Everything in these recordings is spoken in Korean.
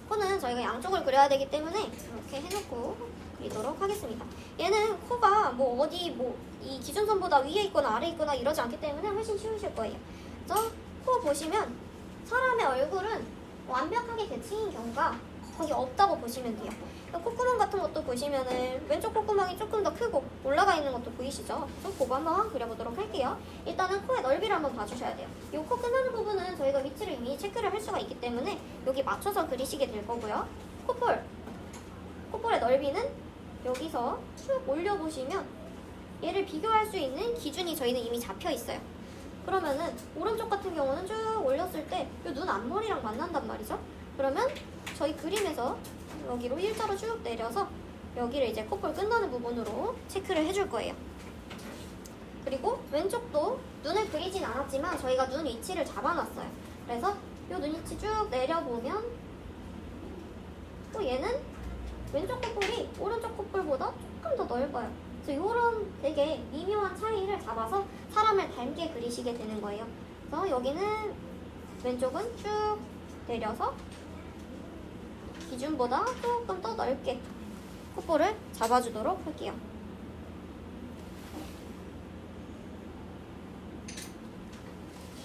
코는 저희가 양쪽을 그려야 되기 때문에 이렇게 해놓고 그리도록 하겠습니다. 얘는 코가 뭐 어디 뭐 이 기준선보다 위에 있거나 아래에 있거나 이러지 않기 때문에 훨씬 쉬우실 거예요. 그래서 코 보시면 사람의 얼굴은 완벽하게 대칭인 경우가 거의 없다고 보시면 돼요. 콧구멍 같은 것도 보시면은 왼쪽 콧구멍이 조금 더 크고 올라가 있는 것도 보이시죠? 그래서 그거 한번 그려보도록 할게요. 일단은 코의 넓이를 한번 봐주셔야 돼요. 이 코 끝나는 부분은 저희가 위치를 이미 체크를 할 수가 있기 때문에 여기 맞춰서 그리시게 될 거고요. 콧볼의 넓이는 여기서 쭉 올려보시면 얘를 비교할 수 있는 기준이 저희는 이미 잡혀 있어요. 그러면은 오른쪽 같은 경우는 쭉 올렸을 때 이 눈 앞머리랑 만난단 말이죠. 그러면 저희 그림에서 여기로 일자로 쭉 내려서 여기를 이제 콧볼 끝나는 부분으로 체크를 해줄 거예요. 그리고 왼쪽도 눈을 그리진 않았지만 저희가 눈 위치를 잡아놨어요. 그래서 이 눈 위치 쭉 내려보면 또 얘는 왼쪽 콧볼이 오른쪽 콧볼보다 조금 더 넓어요. 그래서 이런 되게 미묘한 차이를 잡아서 사람을 닮게 그리시게 되는 거예요. 그래서 여기는 왼쪽은 쭉 내려서 기준보다 조금 더 넓게 콧볼을 잡아주도록 할게요.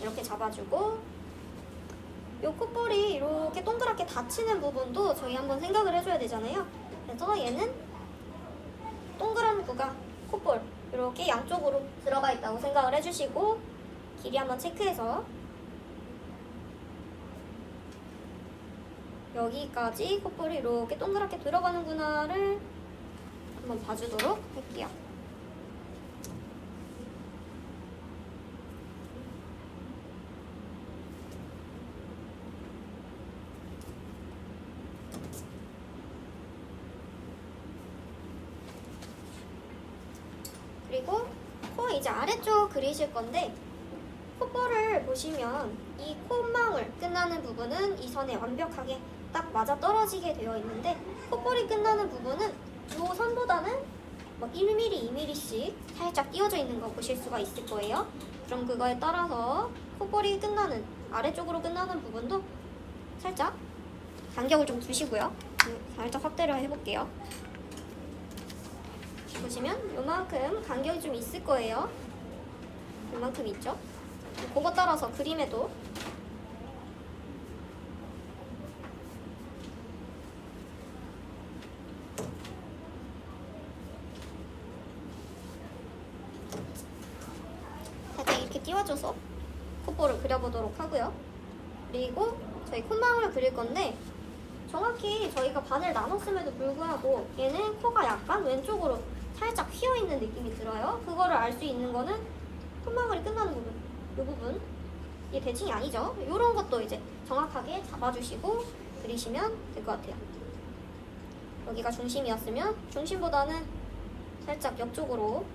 이렇게 잡아주고 이 콧볼이 이렇게 동그랗게 닫히는 부분도 저희 한번 생각을 해줘야 되잖아요. 그래서 얘는 동그란 구가 콧볼 이렇게 양쪽으로 들어가 있다고 생각을 해주시고 길이 한번 체크해서 여기까지 콧볼이 이렇게 동그랗게 들어가는구나를 한번 봐주도록 할게요. 그리고 코 이제 아래쪽 그리실 건데 콧볼을 보시면 이 콧망울 끝나는 부분은 이 선에 완벽하게 딱 맞아 떨어지게 되어 있는데 콧볼이 끝나는 부분은 이 선보다는 뭐 1mm, 2mm씩 살짝 띄어져 있는 거 보실 수가 있을 거예요. 그럼 그거에 따라서 콧볼이 끝나는 아래쪽으로 끝나는 부분도 살짝 간격을 좀 두시고요. 살짝 확대를 해볼게요. 보시면 요만큼 간격이 좀 있을 거예요. 요만큼 있죠? 그거 따라서 그림에도 살짝 이렇게 띄워줘서 콧볼을 그려보도록 하고요. 그리고 저희 콧망울을 그릴 건데 정확히 저희가 반을 나눴음에도 불구하고 얘는 코가 약간 왼쪽으로 살짝 휘어있는 느낌이 들어요. 그거를 알 수 있는 거는 콧망울이 끝나는 부분, 이 부분, 이게 대칭이 아니죠. 이런 것도 이제 정확하게 잡아주시고 그리시면 될 것 같아요. 여기가 중심이었으면 중심보다는 살짝 옆쪽으로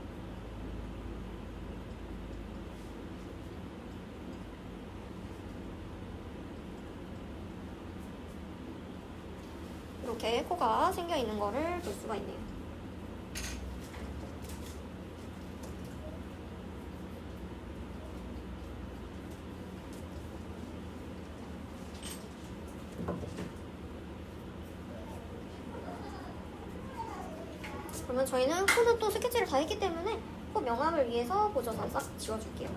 이렇게 코가 생겨있는 거를 볼 수가 있네요. 그러면 저희는 코는 또 스케치를 다 했기 때문에 코 명암을 위해서 보조선 싹 지워줄게요.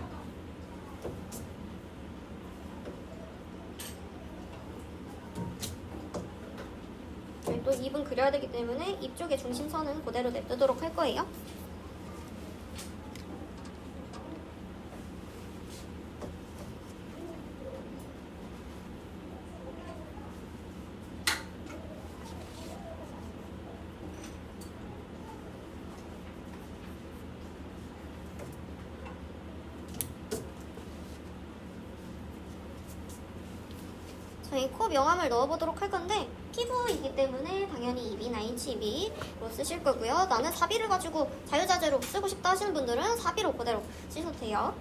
저희 또 입은 그려야 되기 때문에 입 쪽의 중심선은 그대로 냅두도록 할 거예요. 저희 코 명암을 넣어보도록 할 건데 피부이기 때문에 당연히 입이나 H2B로 쓰실 거고요. 나는 사비를 가지고 자유자재로 쓰고 싶다 하시는 분들은 사비로 그대로 쓰셔도 돼요.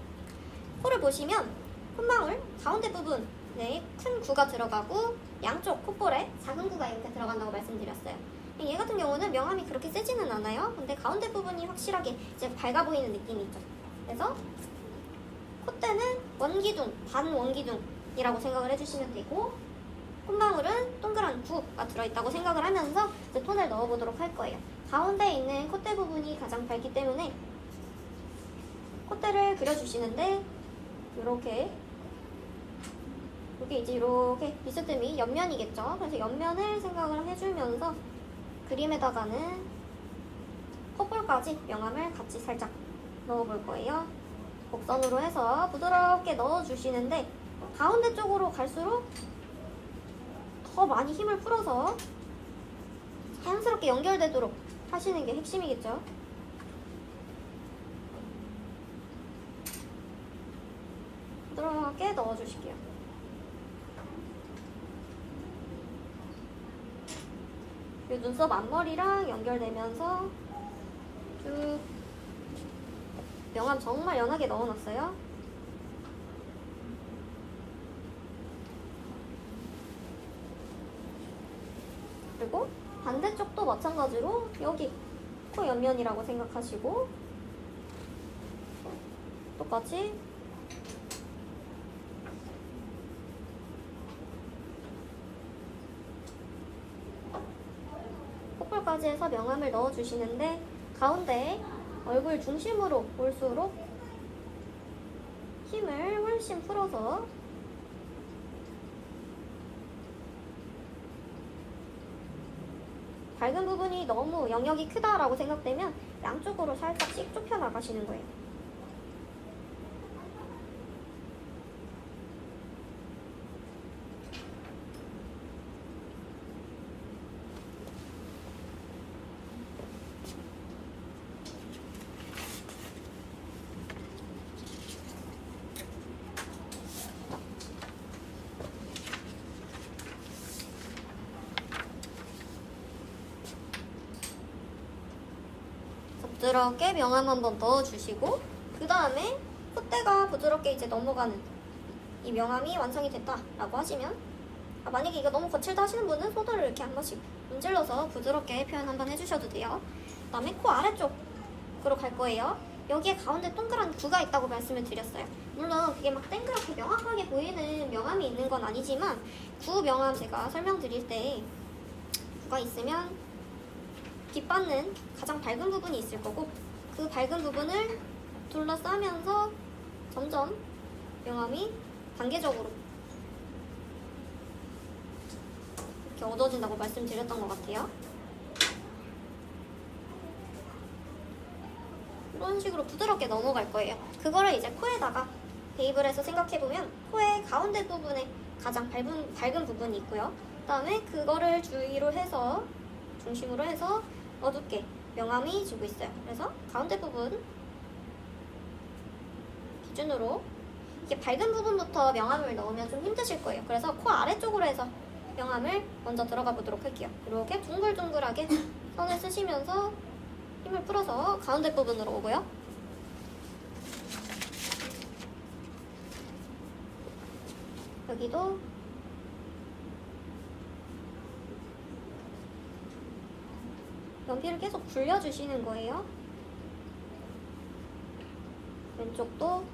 코를 보시면 콧망울 가운데 부분에 큰 구가 들어가고 양쪽 콧볼에 작은 구가 이렇게 들어간다고 말씀드렸어요. 얘 같은 경우는 명암이 그렇게 세지는 않아요. 근데 가운데 부분이 확실하게 이제 밝아 보이는 느낌이 있죠. 그래서 콧대는 원기둥, 반원기둥이라고 생각을 해주시면 되고 콧망울 콧방울은 동그란 구가 들어있다고 생각을 하면서 이제 톤을 넣어보도록 할 거예요. 가운데 있는 콧대 부분이 가장 밝기 때문에 콧대를 그려주시는데 이렇게 이게 이제 이렇게 비스듬히 옆면이겠죠. 그래서 옆면을 생각을 해주면서 그림에다가는 콧볼까지 명암을 같이 살짝 넣어볼 거예요. 곡선으로 해서 부드럽게 넣어주시는데 가운데 쪽으로 갈수록 더 많이 힘을 풀어서 자연스럽게 연결되도록 하시는 게 핵심이겠죠. 부드럽게 넣어주실게요. 이 눈썹 앞머리랑 연결되면서 쭉 명암 정말 연하게 넣어놨어요. 그리고 반대쪽도 마찬가지로 여기 코 옆면이라고 생각하시고 똑같이 콧볼까지 해서 명암을 넣어주시는데 가운데 얼굴 중심으로 올수록 힘을 훨씬 풀어서 밝은 부분이 너무 영역이 크다라고 생각되면 양쪽으로 살짝씩 좁혀 나가시는 거예요. 부드럽게 명암 한번 넣어주시고 그 다음에 콧대가 부드럽게 이제 넘어가는 이 명암이 완성이 됐다라고 하시면 만약에 이거 너무 거칠다 하시는 분은 손으로 이렇게 한 번씩 문질러서 부드럽게 표현 한번 해주셔도 돼요. 그 다음에 코 아래쪽으로 갈 거예요. 여기에 가운데 동그란 구가 있다고 말씀을 드렸어요. 물론 그게 막 땡그랗게 명확하게 보이는 명암이 있는 건 아니지만 구 명암 제가 설명드릴 때 구가 있으면 빗받는 가장 밝은 부분이 있을 거고 그 밝은 부분을 둘러싸면서 점점 명암이 단계적으로 이렇게 얻어진다고 말씀드렸던 것 같아요. 이런 식으로 부드럽게 넘어갈 거예요. 그거를 이제 코에다가 대입을 해서 생각해보면 코의 가운데 부분에 가장 밝은 부분이 있고요. 그 다음에 그거를 주위로 해서 중심으로 해서 어둡게 명암이 지고 있어요. 그래서 가운데 부분 기준으로 이게 밝은 부분부터 명암을 넣으면 좀 힘드실 거예요. 그래서 코 아래쪽으로 해서 명암을 먼저 들어가 보도록 할게요. 이렇게 둥글둥글하게 선을 쓰시면서 힘을 풀어서 가운데 부분으로 오고요. 여기도 연필을 계속 굴려주시는 거예요. 왼쪽도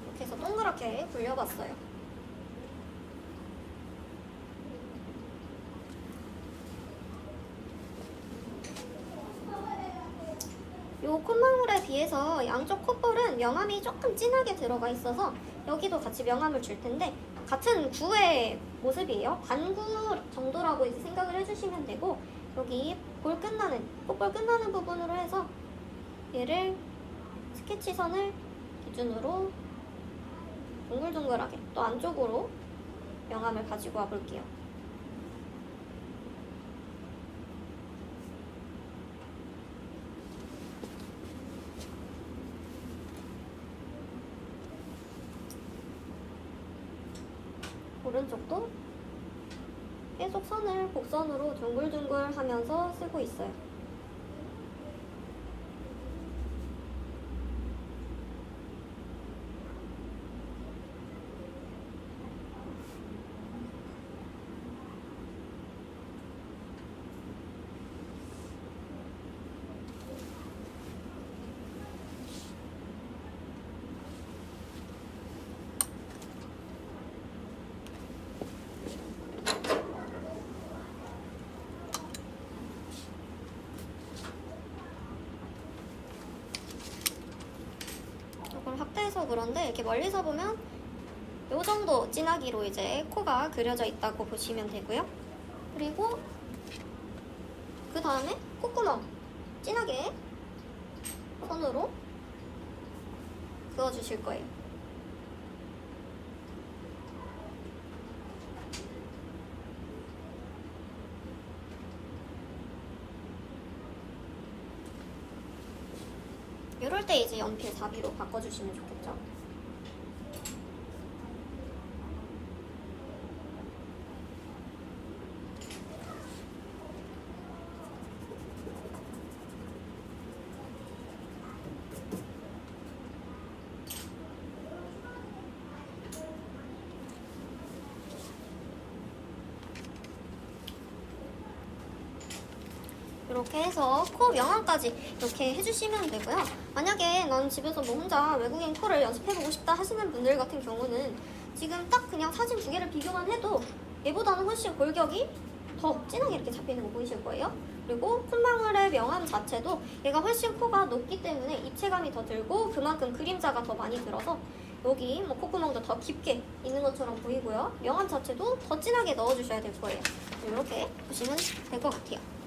이렇게 해서 동그랗게 굴려봤어요. 요 콧망울에 비해서 양쪽 콧볼은 명암이 조금 진하게 들어가 있어서 여기도 같이 명암을 줄 텐데 같은 구의 모습이에요. 반구 정도라고 이제 생각을 해주시면 되고 여기 콧볼 끝나는 부분으로 해서 얘를 스케치선을 기준으로 둥글둥글하게 또 안쪽으로 명암을 가지고 와볼게요. 오른쪽도 계속 선을 곡선으로 둥글둥글 하면서 쓰고 있어요. 그런데 이렇게 멀리서 보면 요 정도 진하기로 이제 코가 그려져 있다고 보시면 되고요. 그리고 그 다음에 콧구멍 진하게 손으로 그어주실 거예요. 이럴 때 이제 연필 4B로 바꿔주시면 좋겠죠. 이렇게 해서 코 명암까지 이렇게 해주시면 되고요. 만약에 난 집에서 뭐 혼자 외국인 코를 연습해보고 싶다 하시는 분들 같은 경우는 지금 딱 그냥 사진 두 개를 비교만 해도 얘보다는 훨씬 골격이 더 진하게 이렇게 잡혀있는 거 보이실 거예요. 그리고 콧망울의 명암 자체도 얘가 훨씬 코가 높기 때문에 입체감이 더 들고 그만큼 그림자가 더 많이 들어서 여기 뭐 콧구멍도 더 깊게 있는 것처럼 보이고요. 명암 자체도 더 진하게 넣어주셔야 될 거예요. 이렇게 보시면 될 것 같아요.